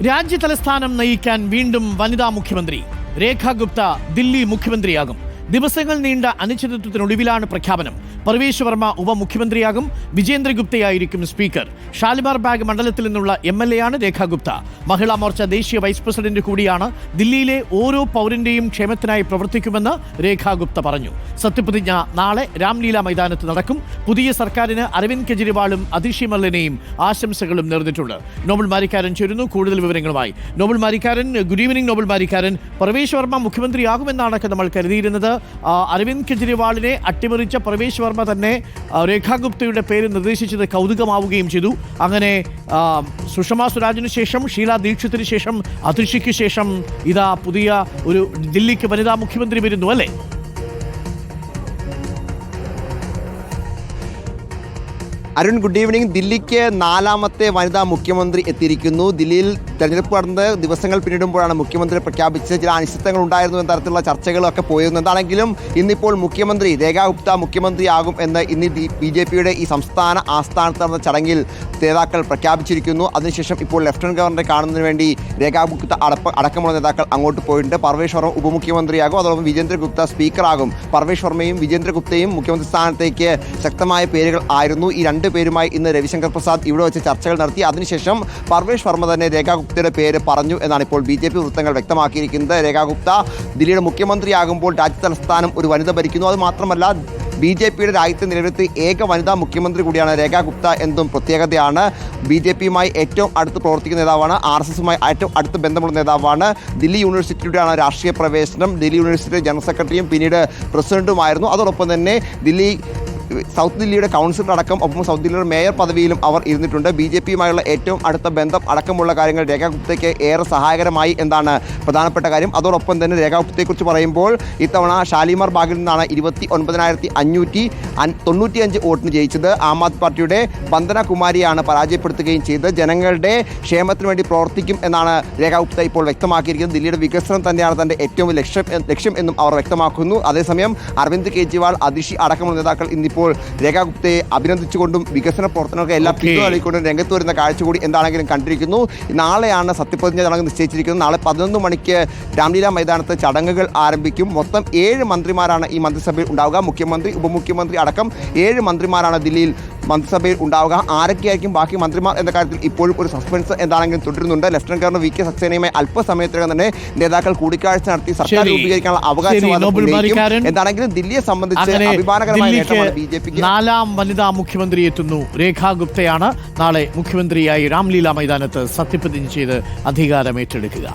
രാജ്യ തലസ്ഥാനം നയിക്കാൻ വീണ്ടും വനിതാ മുഖ്യമന്ത്രി രേഖ ഗുപ്ത ദില്ലി മുഖ്യമന്ത്രിയാകും. ദിവസങ്ങൾ നീണ്ട അനിശ്ചിതത്വത്തിനൊടുവിലാണ് പ്രഖ്യാപനം. പർവേശ് വർമ്മ ഉപമുഖ്യമന്ത്രിയാകും. വിജേന്ദ്ര ഗുപ്തയായിരിക്കും സ്പീക്കർ. ഷാലിമാർ ബാഗ് മണ്ഡലത്തിൽ നിന്നുള്ള MLA ആണ് രേഖ ഗുപ്ത. മഹിളാ മോർച്ച ദേശീയ വൈസ് പ്രസിഡന്റ് കൂടിയാണ്. ദില്ലിയിലെ ഓരോ പൗരന്റെയും ക്ഷേമത്തിനായി പ്രവർത്തിക്കുമെന്ന് രേഖ ഗുപ്ത പറഞ്ഞു. സത്യപ്രതിജ്ഞ നാളെ രാംലീല മൈതാനത്ത് നടക്കും. പുതിയ സർക്കാരിന് അരവിന്ദ് കെജ്രിവാളും അതിഷി മർലനെയും ആശംസകളും നേർന്നിട്ടുണ്ട്. നോബൽ മാരിക്കാരൻ ചേരുന്നു കൂടുതൽ വിവരങ്ങളുമായി. Nobel Marikkaran, good evening. Nobel Marikkaran, Parvesh Varma മുഖ്യമന്ത്രിയാകുമെന്നാണ് നമ്മൾ കരുതിയിരുന്നത്. അരവിന്ദ് കെജ്രിവാളിനെ അട്ടിമറിച്ച പർവേശ് വർമ്മ തന്നെ രേഖാ ഗുപ്തയുടെ പേര് നിർദ്ദേശിച്ചത് കൗതുകമാവുകയും ചെയ്തു. അങ്ങനെ സുഷമ സ്വരാജിന് ശേഷം, ഷീല ദീക്ഷിതിന് ശേഷം, അതിഷിക്ക് ശേഷം ഇതാ പുതിയ ഒരു ദില്ലിക്ക് വനിതാ മുഖ്യമന്ത്രി വരുന്നു, അല്ലേ? Arun, good evening. ദില്ലിക്ക് നാലാമത്തെ വനിതാ മുഖ്യമന്ത്രി എത്തിയിരിക്കുന്നു. ദില്ലിയിൽ തെരഞ്ഞെടുപ്പ് നടന്ന് ദിവസങ്ങൾ പിന്നിടുമ്പോഴാണ് മുഖ്യമന്ത്രി പ്രഖ്യാപിച്ചത്. ചില അനിശ്ചിതങ്ങൾ ഉണ്ടായിരുന്നു എന്ന തരത്തിലുള്ള ചർച്ചകളൊക്കെ പോയിരുന്നു. എന്താണെങ്കിലും ഇന്നിപ്പോൾ മുഖ്യമന്ത്രി രേഖാ ഗുപ്ത മുഖ്യമന്ത്രിയാകും എന്ന് ഇന്ന് BJPയുടെ ഈ സംസ്ഥാന ആസ്ഥാനത്ത് നടന്ന ചടങ്ങിൽ നേതാക്കൾ പ്രഖ്യാപിച്ചിരിക്കുന്നു. അതിനുശേഷം ഇപ്പോൾ ലഫ്റ്റനന്റ് ഗവർണറെ കാണുന്നതിന് വേണ്ടി രേഖാ ഗുപ്ത അടക്കമുള്ള നേതാക്കൾ അങ്ങോട്ട് പോയിട്ടുണ്ട്. പർവേശ് വർമ്മ ഉപമുഖ്യമന്ത്രിയാകും. അതോടൊപ്പം വിജേന്ദ്ര ഗുപ്ത സ്പീക്കറാകും. പർവേശ് വർമ്മയും വിജേന്ദ്ര ഗുപ്തയും മുഖ്യമന്ത്രി സ്ഥാനത്തേക്ക് ശക്തമായ പേരുകൾ ആയിരുന്നു. ഈ രണ്ട് പേരുമായി ഇന്ന് രവിശങ്കർ പ്രസാദ് ഇവിടെ വെച്ച് ചർച്ചകൾ നടത്തി. അതിനുശേഷം പർവേശ് വർമ്മ തന്നെ രേഖാ ഗുപ്തയുടെ പേര് പറഞ്ഞു എന്നാണ് ഇപ്പോൾ BJP വൃത്തങ്ങൾ വ്യക്തമാക്കിയിരിക്കുന്നത്. രേഖാ ഗുപ്ത ദില്ലിയുടെ മുഖ്യമന്ത്രിയാകുമ്പോൾ രാജ്യ തലസ്ഥാനം ഒരു വനിത ഭരിക്കുന്നു. അത് മാത്രമല്ല BJPയുടെ രാജ്യത്തെ നിലവിലത്തെ ഏക വനിതാ മുഖ്യമന്ത്രി കൂടിയാണ് രേഖാ ഗുപ്ത എന്നതും പ്രത്യേകതയാണ്. BJPയുമായി ഏറ്റവും അടുത്ത് പ്രവർത്തിക്കുന്ന നേതാവാണ്. RSSുമായി ഏറ്റവും അടുത്ത് ബന്ധമുള്ള നേതാവാണ്. ദില്ലി യൂണിവേഴ്സിറ്റിയുടെയാണ് രാഷ്ട്രീയ പ്രവേശനം. ദില്ലി യൂണിവേഴ്സിറ്റി ജനറൽ സെക്രട്ടറിയും പിന്നീട് പ്രസിഡന്റുമായിരുന്നു. അതോടൊപ്പം തന്നെ സൗത്ത് ദില്ലിയുടെ കൗൺസിലർ അടക്കം, ഒപ്പം സൗത്ത് ദില്ലിയുടെ മേയർ പദവിയിലും അവർ ഇരുന്നിട്ടുണ്ട്. BJPയുമായുള്ള ഏറ്റവും അടുത്ത ബന്ധം അടക്കമുള്ള കാര്യങ്ങൾ രേഖാ ഗുപ്തയ്ക്ക് ഏറെ സഹായകരമായി എന്നാണ് പ്രധാനപ്പെട്ട കാര്യം. അതോടൊപ്പം തന്നെ രേഖാ ഗുപ്തയെക്കുറിച്ച് പറയുമ്പോൾ ഇത്തവണ ഷാലിമാർ ബാഗിൽ നിന്നാണ് 29,595 വോട്ടിന് ജയിച്ചത്. ആം ആദ്മി പാർട്ടിയുടെ വന്ദന കുമാരിയാണ് പരാജയപ്പെടുത്തുകയും ചെയ്തത്. ജനങ്ങളുടെ ക്ഷേമത്തിന് വേണ്ടി പ്രവർത്തിക്കും എന്നാണ് രേഖാ ഗുപ്ത ഇപ്പോൾ വ്യക്തമാക്കിയിരിക്കുന്നത്. ദില്ലിയുടെ വികസനം തന്നെയാണ് തൻ്റെ ഏറ്റവും ലക്ഷ്യം എന്നും അവർ വ്യക്തമാക്കുന്നു. അതേസമയം അരവിന്ദ് കെജ്രിവാൾ, അതിഷി അടക്കമുള്ള നേതാക്കൾ ഇന്നിപ്പോൾ രേഖാ ഗുപ്തയെ അഭിനന്ദിച്ചുകൊണ്ടും വികസന പ്രവർത്തനങ്ങൾക്ക് എല്ലാം പിന്തുണ നൽകിക്കൊണ്ടും രംഗത്ത് വരുന്ന കാഴ്ച കൂടി എന്താണെങ്കിലും കണ്ടിരിക്കുന്നു. നാളെയാണ് സത്യപ്രതിജ്ഞ ചടങ്ങ് നിശ്ചയിച്ചിരിക്കുന്നത്. നാളെ 11 മണിക്ക് രാംലീല മൈതാനത്ത് ചടങ്ങുകൾ ആരംഭിക്കും. മൊത്തം 7 മന്ത്രിമാരാണ് ഈ മന്ത്രിസഭയിൽ ഉണ്ടാവുക. മുഖ്യമന്ത്രി, ഉപമുഖ്യമന്ത്രി അടക്കം 7 മന്ത്രിമാരാണ് ദില്ലിയിൽ മന്ത്രിസഭയിൽ ഉണ്ടാവുക. ആരൊക്കെയായിരിക്കും ബാക്കി മന്ത്രിമാർ എന്ന കാര്യത്തിൽ ഇപ്പോഴും ഒരു സസ്പെൻസ് എന്താണെങ്കിലും തുടരുന്നുണ്ട്. ലഫ്റ്റനന്റ് ഗവർണർ VK സക്സേനയുമായി അല്പസമയത്തിനകം തന്നെ നേതാക്കൾ കൂടിക്കാഴ്ച നടത്തി സർക്കാർ രൂപീകരിക്കാനുള്ള അവകാശം. എന്താണെങ്കിലും ദില്ലിയെ സംബന്ധിച്ച് അഭിമാനകരമായ നേട്ടമാണ് BJPക്ക്. 4ാം വനിതാ മുഖ്യമന്ത്രി എത്തുന്നു. രേഖാ ഗുപ്തയാണ് നാളെ മുഖ്യമന്ത്രിയായി രാംലീല മൈതാനത്ത് സത്യപ്രതിജ്ഞ ചെയ്ത് അധികാരമേറ്റെടുക്കുക.